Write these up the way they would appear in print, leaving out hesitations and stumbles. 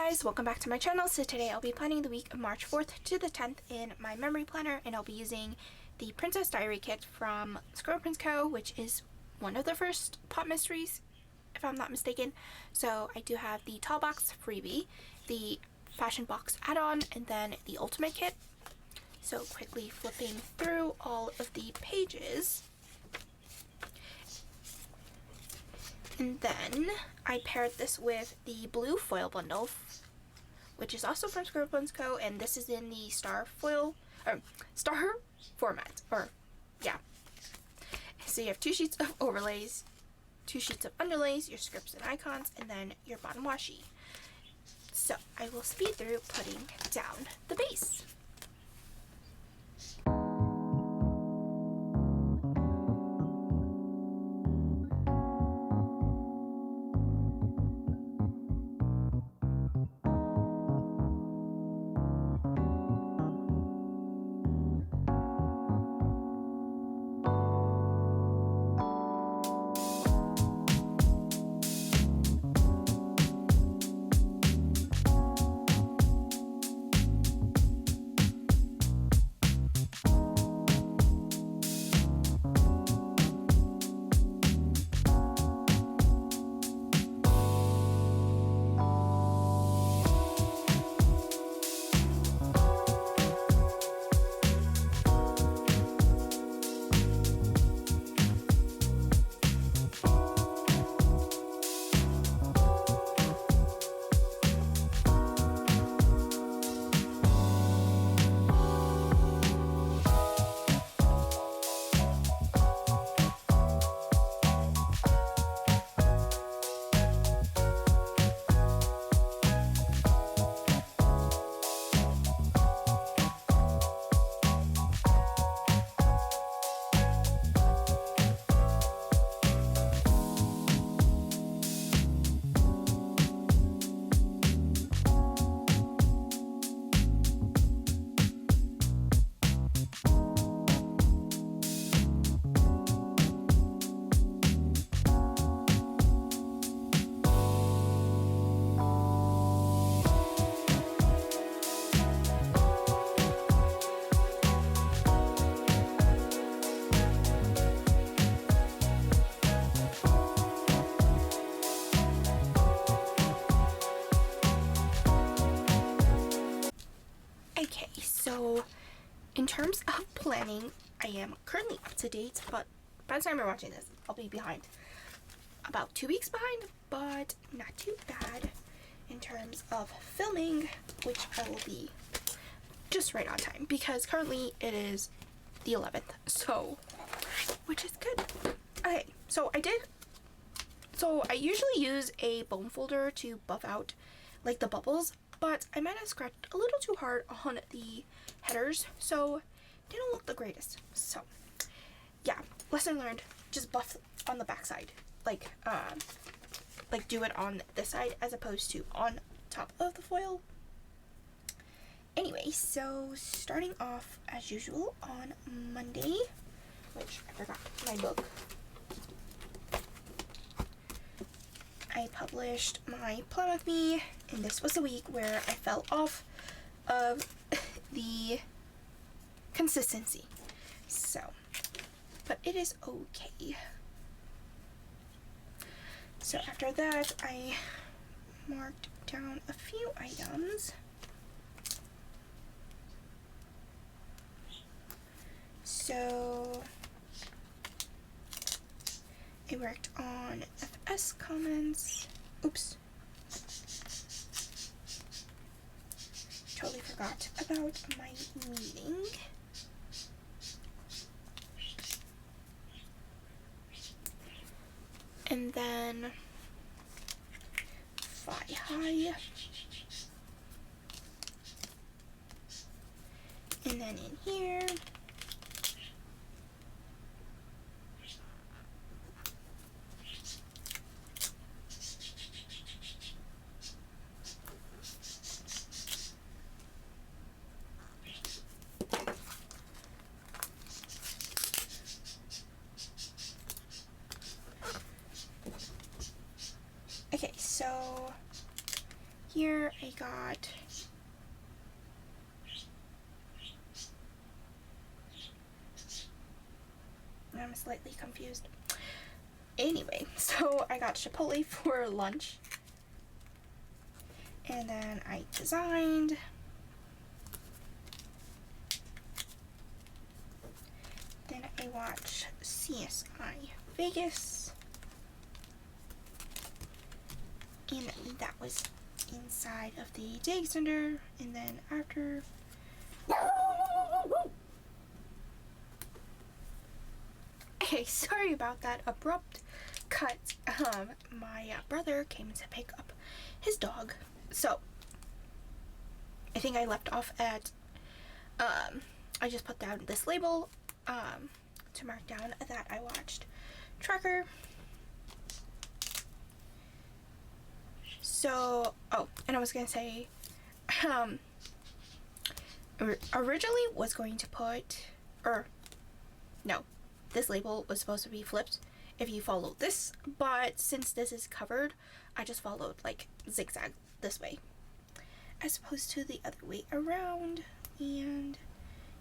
guys, welcome back to my channel. So today I'll be planning the week of March 4th to the 10th in my memory planner, and I'll be using the Princess Diary kit from ScribblePrintsCo, which is one of the first pop mysteries, if I'm not mistaken. So I do have the tall box freebie, the fashion box add-on, and then the ultimate kit. So quickly flipping through all of the pages. And then I paired this with the blue foil bundle, which is also from ScribblePrintsCo, and this is in the star foil, or star format, or yeah. So you have 2 sheets of overlays, 2 sheets of underlays, your scripts and icons, and then your bottom washi. So I will speed through putting down the base. Okay, so in terms of planning, I am currently up to date, but by the time you're watching this, I'll be behind. About 2 weeks behind, but not too bad in terms of filming, which I will be just right on time, because currently it is the 11th, so, which is good. Okay, so I usually use a bone folder to buff out like the bubbles, but I might have scratched a little too hard on the headers, so they don't look the greatest. So yeah, lesson learned, just buff on the back side, like do it on this side as opposed to on top of the foil. Anyway, so starting off as usual on Monday, which I forgot my book, I published my Plan With Me, and this was the week where I fell off of the consistency. So, but it is okay. So after that, I marked down a few items. So I worked on FS comments. Oops. Totally forgot about my meeting. And then Fi High. And then in here, okay, so here I got I'm slightly confused. Anyway, so I got Chipotle for lunch. And then I designed. Then I watched CSI Vegas. And that was inside of the day center. And then after okay, sorry about that abrupt cut. My brother came to pick up his dog. So I think I left off at I just put down this label to mark down that I watched Tracker. So and I was gonna say originally was going to put this label was supposed to be flipped if you follow this, but since this is covered, I just followed like zigzag this way as opposed to the other way around, and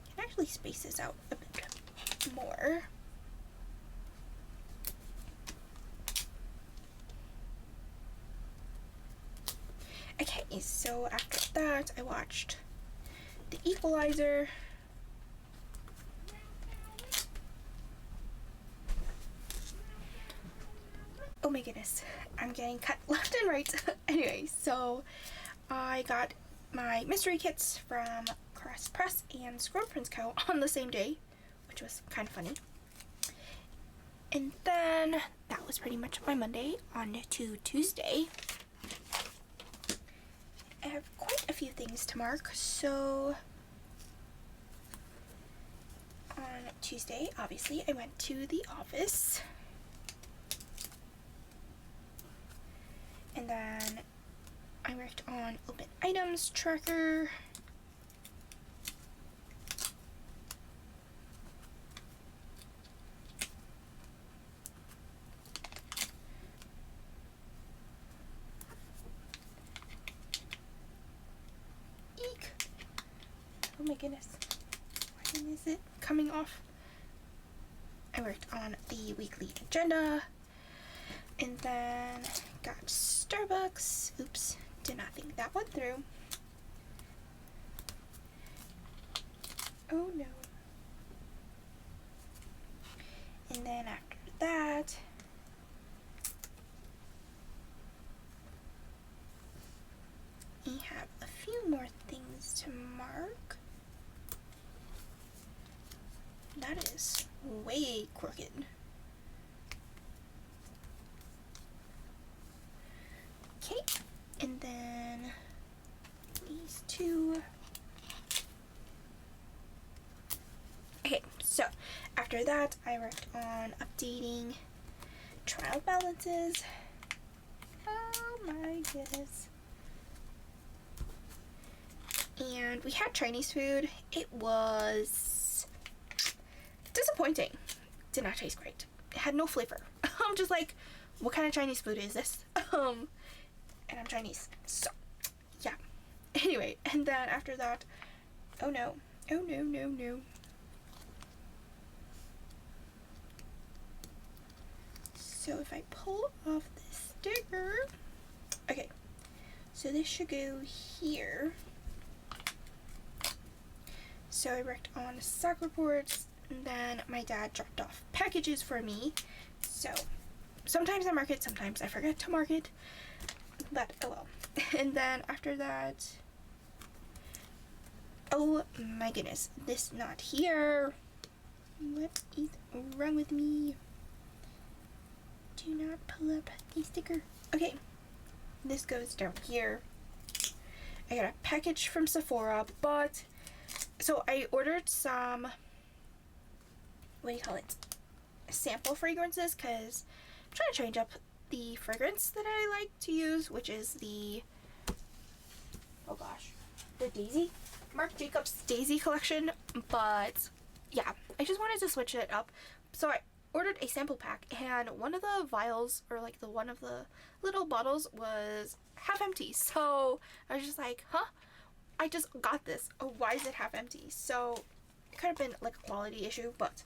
can actually space this out a bit more. Okay, so after that I watched The Equalizer. Oh my goodness, I'm getting cut left and right. Anyway, so I got my mystery kits from Press and ScribblePrintsCo on the same day, which was kind of funny. And then that was pretty much my Monday. On to Tuesday. I have quite a few things to mark. So on Tuesday, obviously, I went to the office. And then I worked on open items tracker. Eek! Oh my goodness. Why is it coming off? I worked on the weekly agenda. And then got Starbucks. Oops, did not think that went through. Oh no. And then after that, we have a few more things to mark. That is way crooked. Okay, and then these two. Okay, so after that, I worked on updating trial balances. Oh my goodness. And we had Chinese food. It was disappointing. Did not taste great. It had no flavor. I'm just like, what kind of Chinese food is this? And I'm Chinese, so yeah. Anyway, and then after that, oh no. So if I pull off this sticker, okay, so this should go here. So I worked on stock reports, and then my dad dropped off packages for me. So sometimes I mark it, sometimes I forget to mark it. But oh well. And then after that, oh my goodness, this not here. What is wrong with me? Do not pull up the sticker. Okay, this goes down here. I got a package from Sephora, but so I ordered some, what do you call it, sample fragrances, because I'm trying to change up the fragrance that I like to use, which is the, oh gosh, the Daisy, Marc Jacobs Daisy collection. But yeah, I just wanted to switch it up. So ordered a sample pack, and one of the vials, or like one of the little bottles, was half empty. So I was just like, huh? I just got this. Oh, why is it half empty? So it could have been like a quality issue, but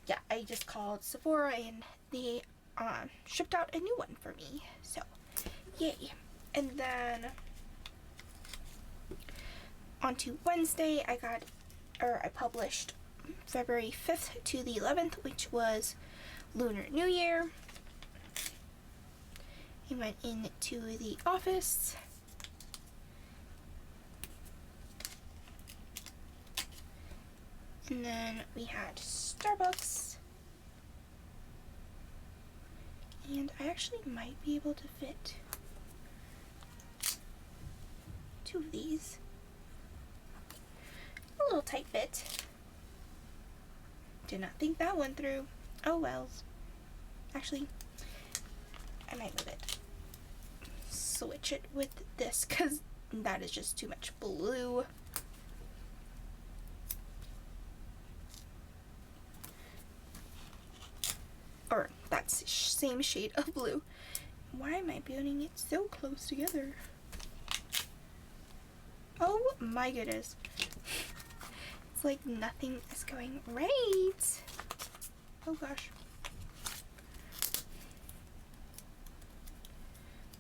yeah, I just called Sephora and they shipped out a new one for me. So yay. And then on to Wednesday, I published February 5th to the 11th, which was Lunar New Year. I went into the office. And then we had Starbucks. And I actually might be able to fit 2 of these. A little tight fit. Did not think that one through. Oh wells. Actually, I might move it. Switch it with this because that is just too much blue. Or that's same shade of blue. Why am I building it so close together? Oh my goodness. It's like nothing is going right. Oh gosh.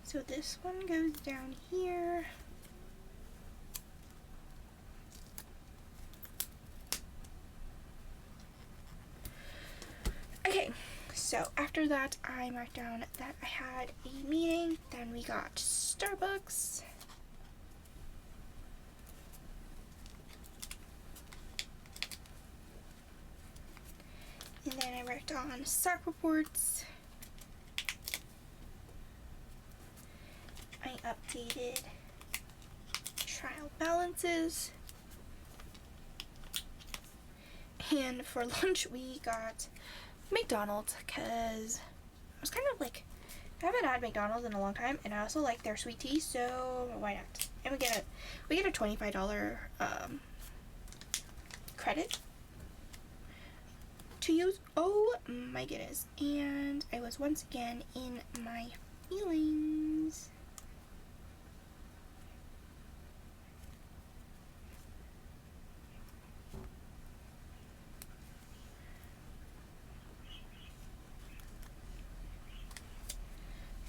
So this one goes down here. Okay, so after that I marked down that I had a meeting, then we got Starbucks. And then I worked on stock reports. I updated trial balances. And for lunch we got McDonald's because I was kind of like, I haven't had McDonald's in a long time, and I also like their sweet tea, so why not? And we get a $25 credit to use. Oh my goodness. And I was once again in my feelings.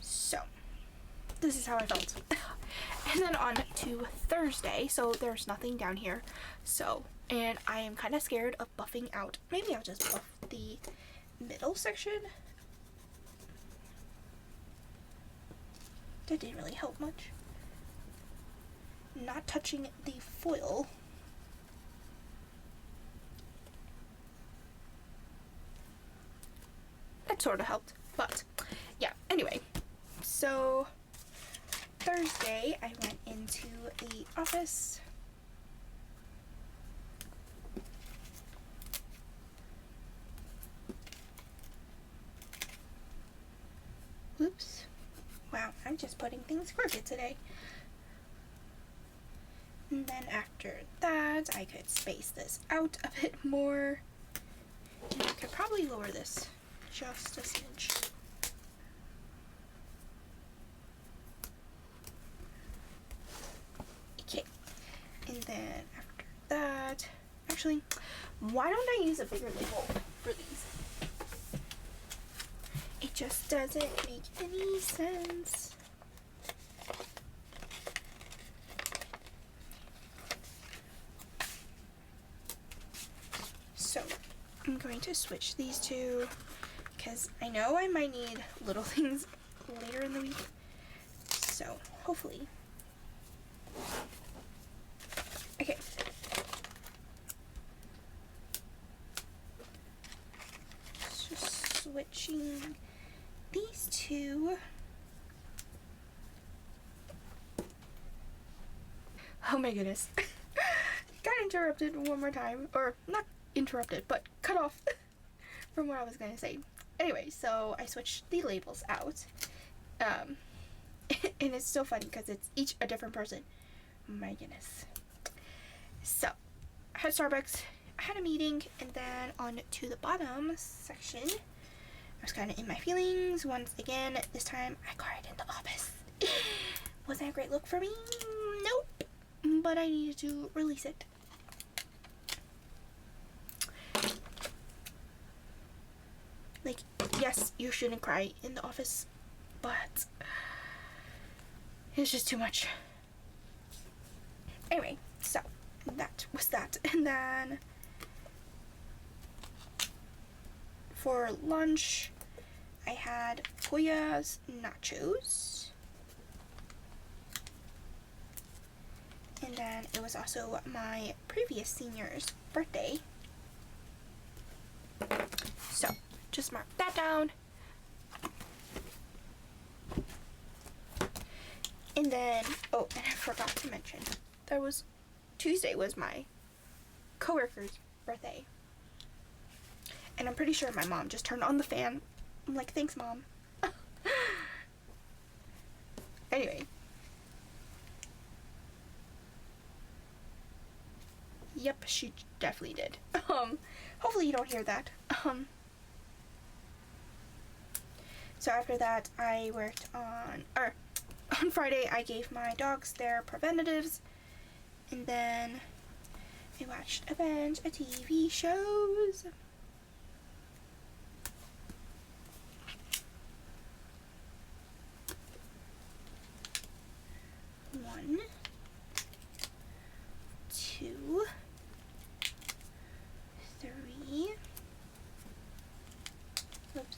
So this is how I felt. And then on to Thursday, so there's nothing down here. So, and I am kind of scared of buffing out. Maybe I'll just buff the middle section. That didn't really help much. Not touching the foil. That sort of helped, but yeah, anyway. So Thursday, I went into the office. Oops. Wow, I'm just putting things crooked today. And then after that, I could space this out a bit more. And I could probably lower this just a smidge. Okay. And then after that, actually, why don't I use a bigger label for these? It just doesn't make any sense. So I'm going to switch these two because I know I might need little things later in the week. So hopefully. Okay. Just switching these two. Oh my goodness. Got interrupted one more time. Or not interrupted, but cut off from what I was going to say. Anyway, so I switched the labels out. And it's so funny because it's each a different person. My goodness. So, I had Starbucks, I had a meeting, and then on to the bottom section, I was kind of in my feelings once again. This time I cried in the office. Wasn't a great look for me. Nope. But I needed to release it. Like, yes, you shouldn't cry in the office, but it's just too much. Anyway, so that was that. And then for lunch, I had Pollo's nachos. And then it was also my previous senior's birthday. So, just mark that down. And then, oh, and I forgot to mention, Tuesday was my coworker's birthday. And I'm pretty sure my mom just turned on the fan. I'm like, thanks, Mom. Anyway. Yep, she definitely did. Hopefully you don't hear that. So after that, I worked on Friday, I gave my dogs their preventatives, and then I watched a bunch of TV shows. One, two, three. Oops.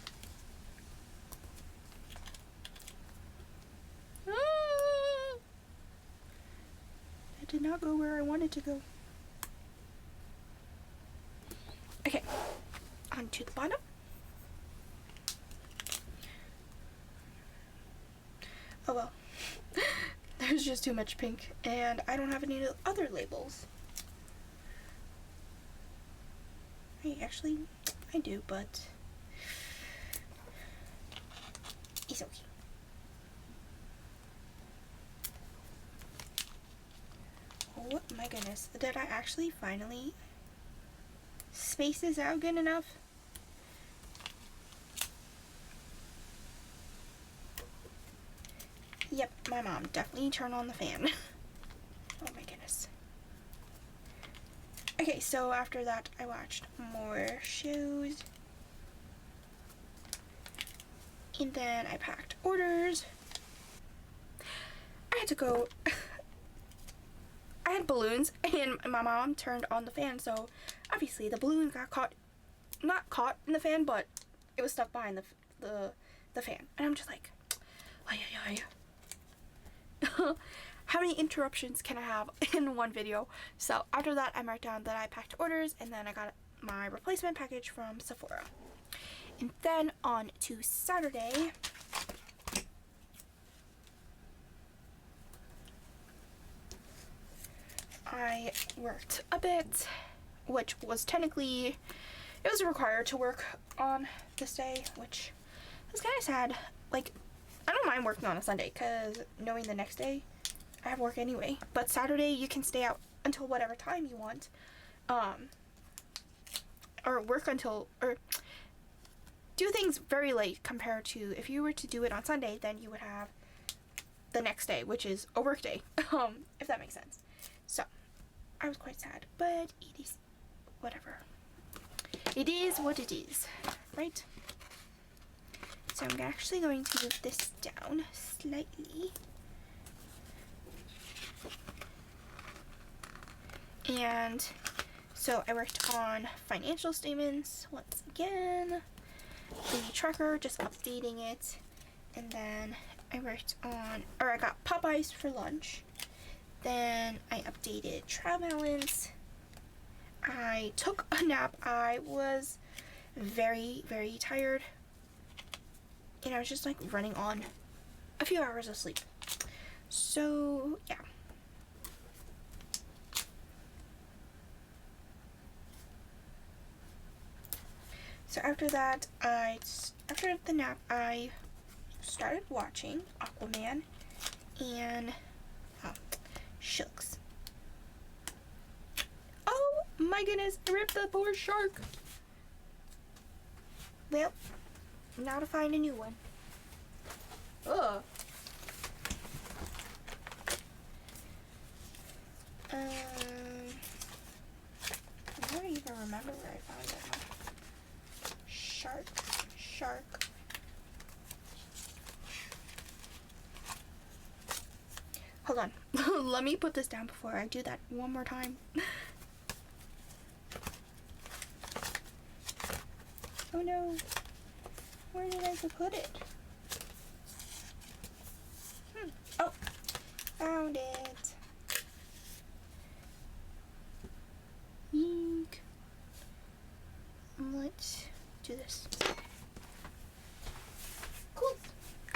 It did not go where I wanted to go. Okay, on to the bottom. Oh well, there's just too much pink, and I don't have any other labels. I do, but it's okay. Oh my goodness, did I actually finally space this out good enough? Yep, my mom definitely turned on the fan. Oh my goodness. Okay, so after that I watched more shows. And then I packed orders. I had to go. I had balloons, and my mom turned on the fan, so obviously the balloon got not caught in the fan, but it was stuck behind the fan. And I'm just like, ay, ay, ay. How many interruptions can I have in one video? So after that, I marked down that I packed orders, and then I got my replacement package from Sephora. And then on to Saturday. I worked a bit, which was technically, it was required to work on this day, which was kind of sad. Like, I don't mind working on a Sunday, because knowing the next day, I have work anyway. But Saturday, you can stay out until whatever time you want, or work until, or do things very late compared to if you were to do it on Sunday, then you would have the next day, which is a work day, if that makes sense. So, I was quite sad, but it is whatever. It is what it is, right? So I'm actually going to move this down slightly. And so I worked on financial statements once again. The tracker, just updating it. And then I worked on, or I got Popeyes for lunch. Then I updated trial balance. I took a nap. I was very, very tired. And I was just like running on a few hours of sleep. So, yeah. So after that, after the nap, I started watching Aquaman and Shucks. Oh my goodness, I ripped the poor shark. Well, now to find a new one. Ugh. I don't even remember where I found it. Shark. Hold on. Let me put this down before I do that one more time. Oh no. Where did I put it? Oh, found it. Yeek. Let's do this. Cool.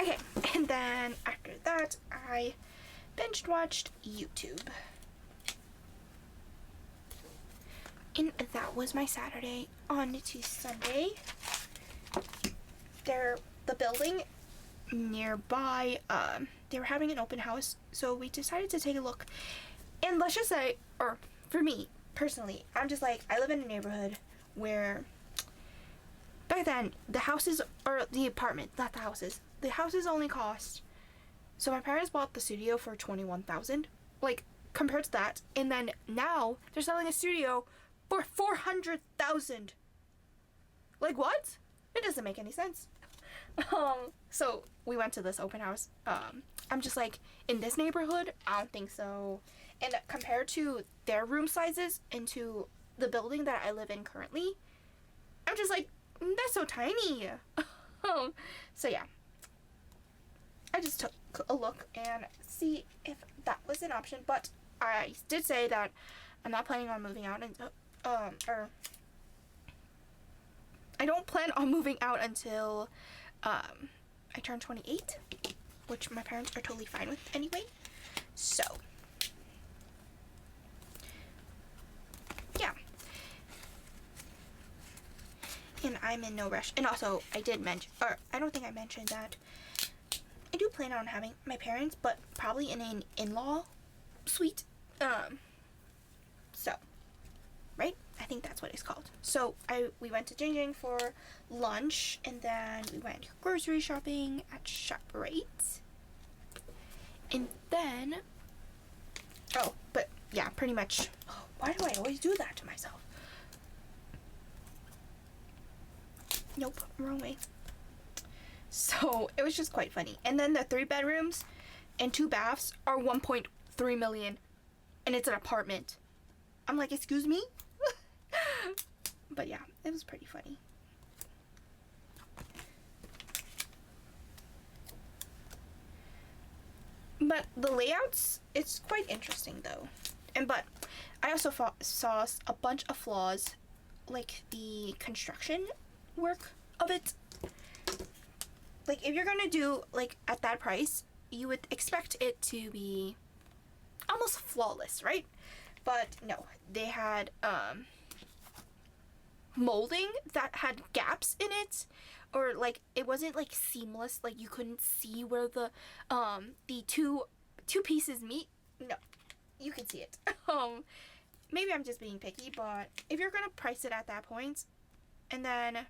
Okay, and then after that, I binge watched YouTube. And that was my Saturday. On to Sunday. The building nearby, they were having an open house, so we decided to take a look. And let's just say, or for me personally, I'm just like, I live in a neighborhood where back then the houses, or the apartment, not the houses, the houses only cost, so my parents bought the studio for $21,000, like compared to that, and then now they're selling a studio for $400,000. Like what? It doesn't make any sense. So we went to this open house. I'm just like, in this neighborhood, I don't think so. And compared to their room sizes into the building that I live in currently, I'm just like, that's so tiny. So yeah, I just took a look and see if that was an option. But I did say that I'm not planning on moving out, and or I don't plan on moving out until I turn 28, which my parents are totally fine with anyway. So yeah, and I'm in no rush. And also, I did mention, or I don't think I mentioned that I do plan on having my parents, but probably in an in-law suite. So, right? I think that's what it's called. So we went to Jing Jing for lunch, and then we went grocery shopping at ShopRite. And then, oh, but yeah, pretty much. Oh, why do I always do that to myself? Nope, wrong way. So it was just quite funny. And then the 3 bedrooms and 2 baths are 1.3 million, and it's an apartment. I'm like, excuse me? But yeah, it was pretty funny. But the layouts, it's quite interesting though. But I also saw a bunch of flaws, like the construction work of it. Like, if you're gonna do, like, at that price, you would expect it to be almost flawless, right? But no, they had molding that had gaps in it, or like it wasn't like seamless, like you couldn't see where the two pieces meet. No, you can see it. Maybe I'm just being picky, but if you're gonna price it at that point, and then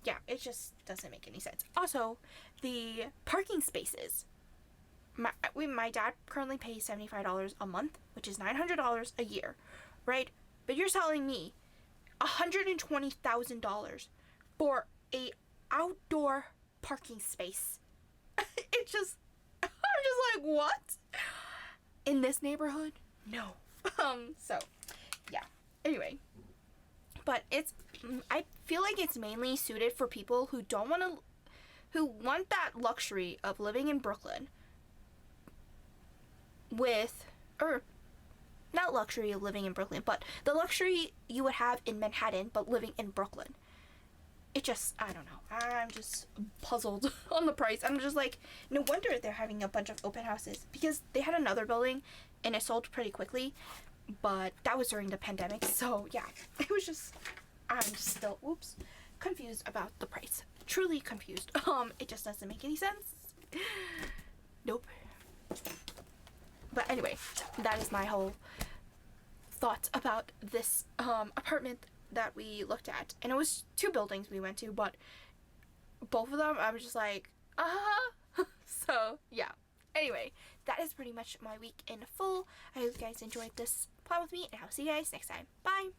yeah, it just doesn't make any sense. Also, the parking spaces. My dad currently pays $75 a month, which is $900 a year, right? But you're telling me $120,000 for a outdoor parking space. It just, I'm just like, what? In this neighborhood? No. So, yeah. Anyway. But I feel like it's mainly suited for people who who want that luxury of living in Brooklyn or not luxury of living in Brooklyn, but the luxury you would have in Manhattan, but living in Brooklyn. It just, I don't know. I'm just puzzled on the price. I'm just like, no wonder they're having a bunch of open houses, because they had another building and it sold pretty quickly, but that was during the pandemic. So yeah, it was just, I'm just still, confused about the price. Truly confused. It just doesn't make any sense. Nope. But anyway, that is my whole thoughts about this apartment that we looked at. And it was 2 buildings we went to, but both of them, I was just like, So, yeah. Anyway, that is pretty much my week in full. I hope you guys enjoyed this plan with me, and I'll see you guys next time. Bye!